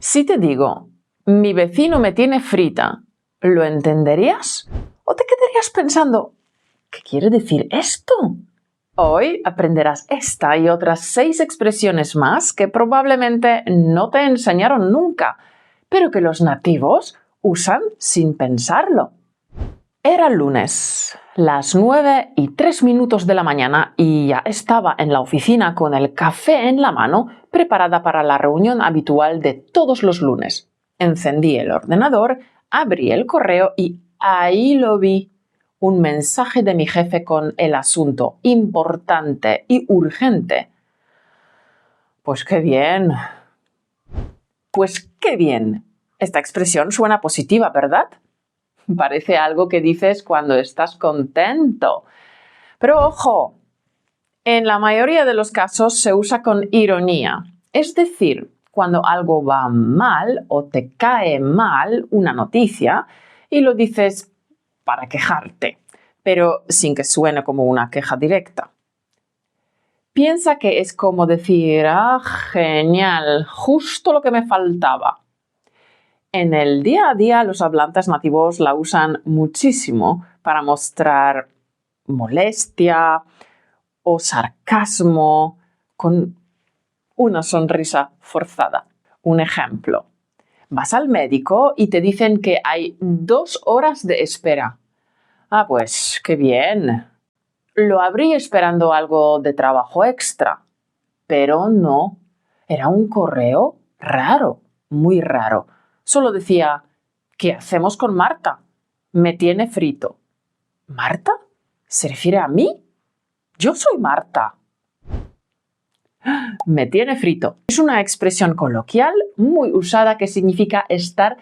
Si te digo, mi vecino me tiene frita, ¿lo entenderías? ¿O te quedarías pensando, ¿qué quiere decir esto? Hoy aprenderás esta y otras 6 expresiones más que probablemente no te enseñaron nunca, pero que los nativos usan sin pensarlo. Era lunes, las 9:03 de la mañana y ya estaba en la oficina con el café en la mano, preparada para la reunión habitual de todos los lunes. Encendí el ordenador, abrí el correo y ahí lo vi. Un mensaje de mi jefe con el asunto importante y urgente. Pues qué bien. Pues qué bien. Esta expresión suena positiva, ¿verdad? Parece algo que dices cuando estás contento. Pero ojo, en la mayoría de los casos se usa con ironía. Es decir, cuando algo va mal o te cae mal una noticia y lo dices para quejarte, pero sin que suene como una queja directa. Piensa que es como decir, genial, justo lo que me faltaba. En el día a día los hablantes nativos la usan muchísimo para mostrar molestia o sarcasmo con una sonrisa forzada. Un ejemplo. Vas al médico y te dicen que hay 2 horas de espera. Pues qué bien. Lo abrí esperando algo de trabajo extra, pero no. Era un correo raro, muy raro. Solo decía, ¿qué hacemos con Marta? Me tiene frito. ¿Marta? ¿Se refiere a mí? Yo soy Marta. Me tiene frito. Es una expresión coloquial muy usada que significa estar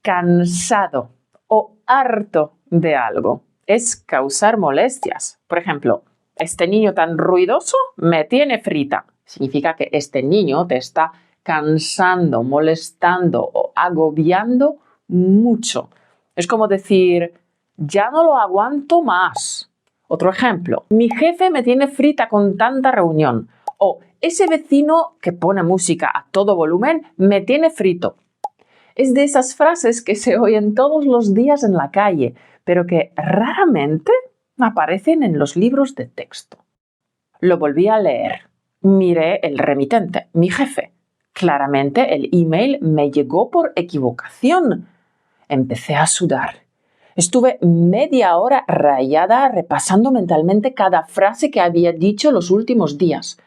cansado o harto de algo. Es causar molestias. Por ejemplo, este niño tan ruidoso me tiene frita. Significa que este niño te está cansando, molestando o agobiando mucho. Es como decir, ya no lo aguanto más. Otro ejemplo, mi jefe me tiene frita con tanta reunión. O ese vecino que pone música a todo volumen me tiene frito. Es de esas frases que se oyen todos los días en la calle, pero que raramente aparecen en los libros de texto. Lo volví a leer. Miré el remitente, mi jefe. Claramente el email me llegó por equivocación. Empecé a sudar. Estuve media hora rayada repasando mentalmente cada frase que había dicho los últimos días.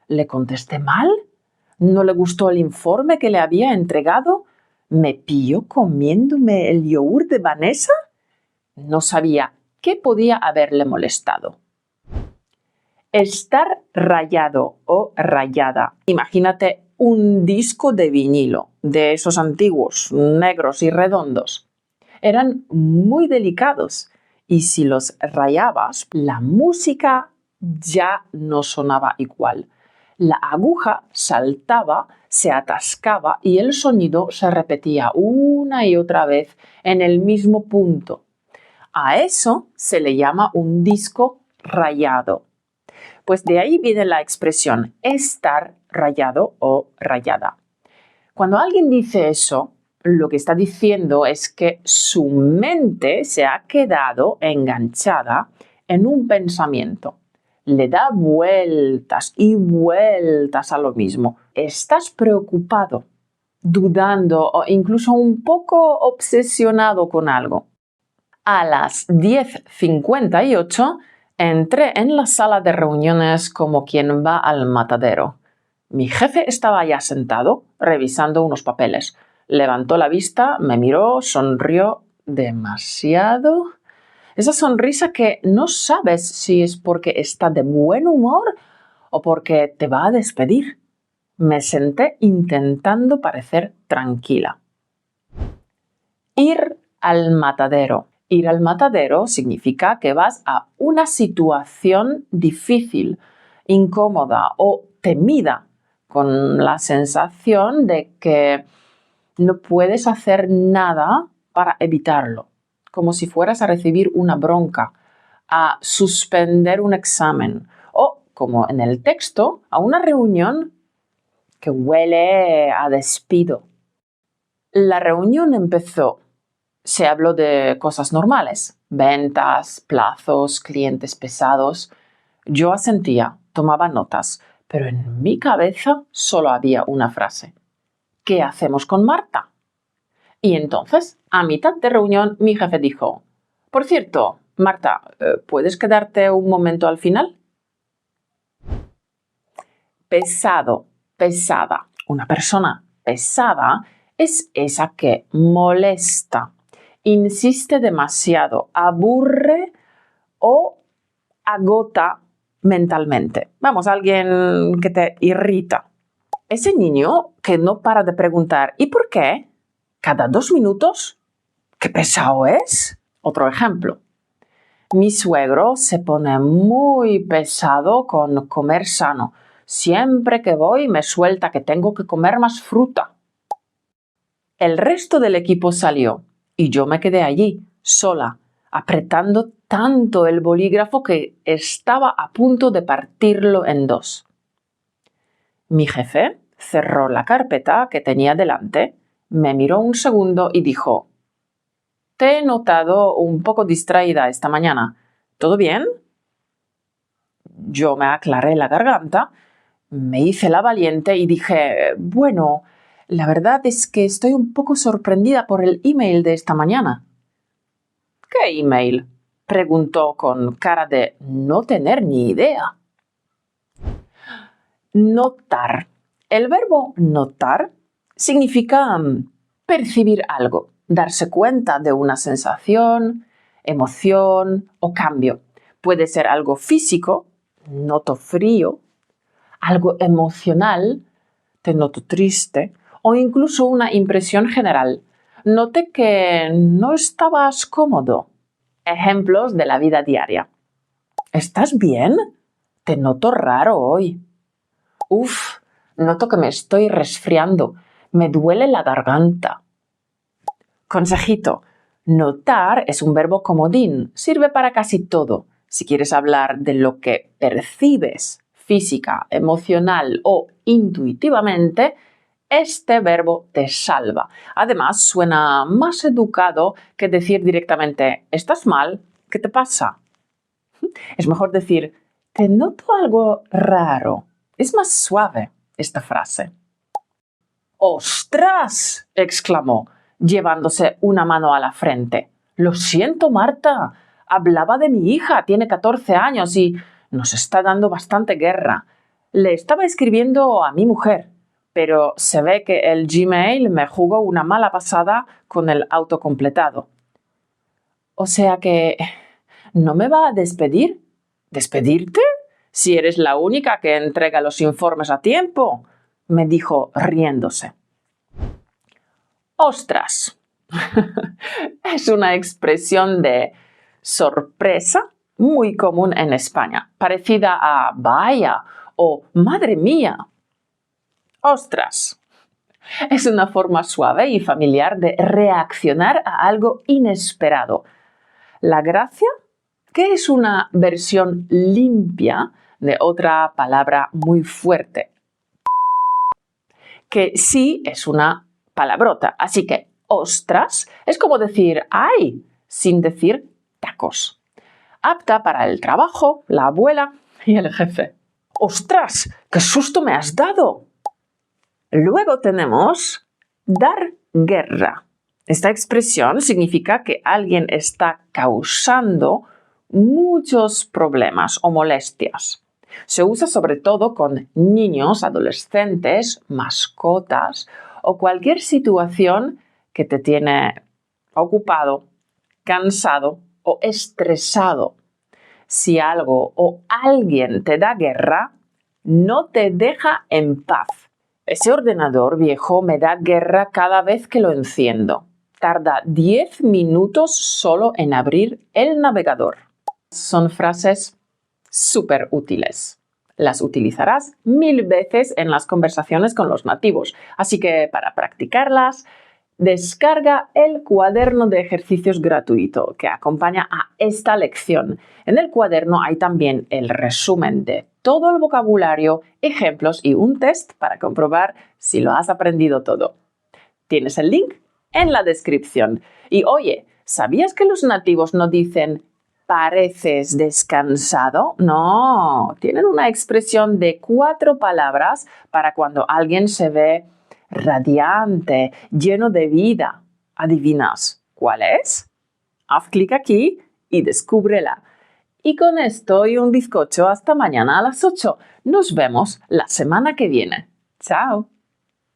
¿Le contesté mal? ¿No le gustó el informe que le había entregado? ¿Me pilló comiéndome el yogur de Vanessa? No sabía qué podía haberle molestado. Estar rayado o rayada. Imagínate un disco de vinilo, de esos antiguos, negros y redondos. Eran muy delicados y si los rayabas, la música ya no sonaba igual. La aguja saltaba, se atascaba y el sonido se repetía una y otra vez en el mismo punto. A eso se le llama un disco rayado. Pues de ahí viene la expresión estar rayado o rayada. Cuando alguien dice eso, lo que está diciendo es que su mente se ha quedado enganchada en un pensamiento. Le da vueltas y vueltas a lo mismo. Estás preocupado, dudando o incluso un poco obsesionado con algo. A las 10:58 entré en la sala de reuniones como quien va al matadero. Mi jefe estaba ya sentado, revisando unos papeles. Levantó la vista, me miró, sonrió demasiado. Esa sonrisa que no sabes si es porque está de buen humor o porque te va a despedir. Me senté intentando parecer tranquila. Ir al matadero. Ir al matadero significa que vas a una situación difícil, incómoda o temida, con la sensación de que no puedes hacer nada para evitarlo, como si fueras a recibir una bronca, a suspender un examen o, como en el texto, a una reunión que huele a despido. La reunión empezó. Se habló de cosas normales, ventas, plazos, clientes pesados. Yo asentía, tomaba notas, pero en mi cabeza solo había una frase. ¿Qué hacemos con Marta? Y entonces, a mitad de reunión, mi jefe dijo, por cierto, Marta, ¿puedes quedarte un momento al final? Pesado, pesada. Una persona pesada es esa que molesta, insiste demasiado, aburre o agota mentalmente. Vamos, alguien que te irrita. Ese niño que no para de preguntar ¿y por qué? Cada 2 minutos. ¡Qué pesado es! Otro ejemplo. Mi suegro se pone muy pesado con comer sano. Siempre que voy me suelta que tengo que comer más fruta. El resto del equipo salió y yo me quedé allí, sola, apretando tanto el bolígrafo que estaba a punto de partirlo en dos. Mi jefe cerró la carpeta que tenía delante, me miró un segundo y dijo: «Te he notado un poco distraída esta mañana. ¿Todo bien?» Yo me aclaré la garganta, me hice la valiente y dije: «Bueno, la verdad es que estoy un poco sorprendida por el email de esta mañana». «¿Qué email?», preguntó con cara de no tener ni idea. Notar. El verbo notar significa percibir algo, darse cuenta de una sensación, emoción o cambio. Puede ser algo físico, noto frío, algo emocional, te noto triste, o incluso una impresión general. Noté que no estabas cómodo. Ejemplos de la vida diaria. ¿Estás bien? Te noto raro hoy. Uf, noto que me estoy resfriando. Me duele la garganta. Consejito. Notar es un verbo comodín. Sirve para casi todo. Si quieres hablar de lo que percibes física, emocional o intuitivamente, este verbo te salva. Además, suena más educado que decir directamente «¿Estás mal? ¿Qué te pasa?». Es mejor decir «Te noto algo raro». Es más suave esta frase. «¡Ostras!», exclamó, llevándose una mano a la frente. «Lo siento, Marta. Hablaba de mi hija, tiene 14 años y nos está dando bastante guerra. Le estaba escribiendo a mi mujer, pero se ve que el Gmail me jugó una mala pasada con el autocompletado». «O sea que ¿no me va a despedir?» «¿Despedirte? Si eres la única que entrega los informes a tiempo», me dijo riéndose. ¡Ostras! Es una expresión de sorpresa muy común en España, parecida a vaya o madre mía. ¡Ostras! Es una forma suave y familiar de reaccionar a algo inesperado. La gracia, que es una versión limpia de otra palabra muy fuerte, que sí es una palabrota. Así que ostras es como decir ¡ay!, sin decir tacos. Apta para el trabajo, la abuela y el jefe. ¡Ostras! ¡Qué susto me has dado! Luego tenemos dar guerra. Esta expresión significa que alguien está causando muchos problemas o molestias. Se usa sobre todo con niños, adolescentes, mascotas o cualquier situación que te tiene ocupado, cansado o estresado. Si algo o alguien te da guerra, no te deja en paz. Ese ordenador viejo me da guerra cada vez que lo enciendo. Tarda 10 minutos solo en abrir el navegador. Son frases súper útiles. Las utilizarás 1000 veces en las conversaciones con los nativos. Así que para practicarlas, descarga el cuaderno de ejercicios gratuito que acompaña a esta lección. En el cuaderno hay también el resumen de todo el vocabulario, ejemplos y un test para comprobar si lo has aprendido todo. Tienes el link en la descripción. Y oye, ¿sabías que los nativos no dicen pareces descansado? No, tienen una expresión de 4 palabras para cuando alguien se ve radiante, lleno de vida. ¿Adivinas cuál es? Haz clic aquí y descúbrela. Y con esto y un bizcocho hasta mañana a las 8. Nos vemos la semana que viene. ¡Chao!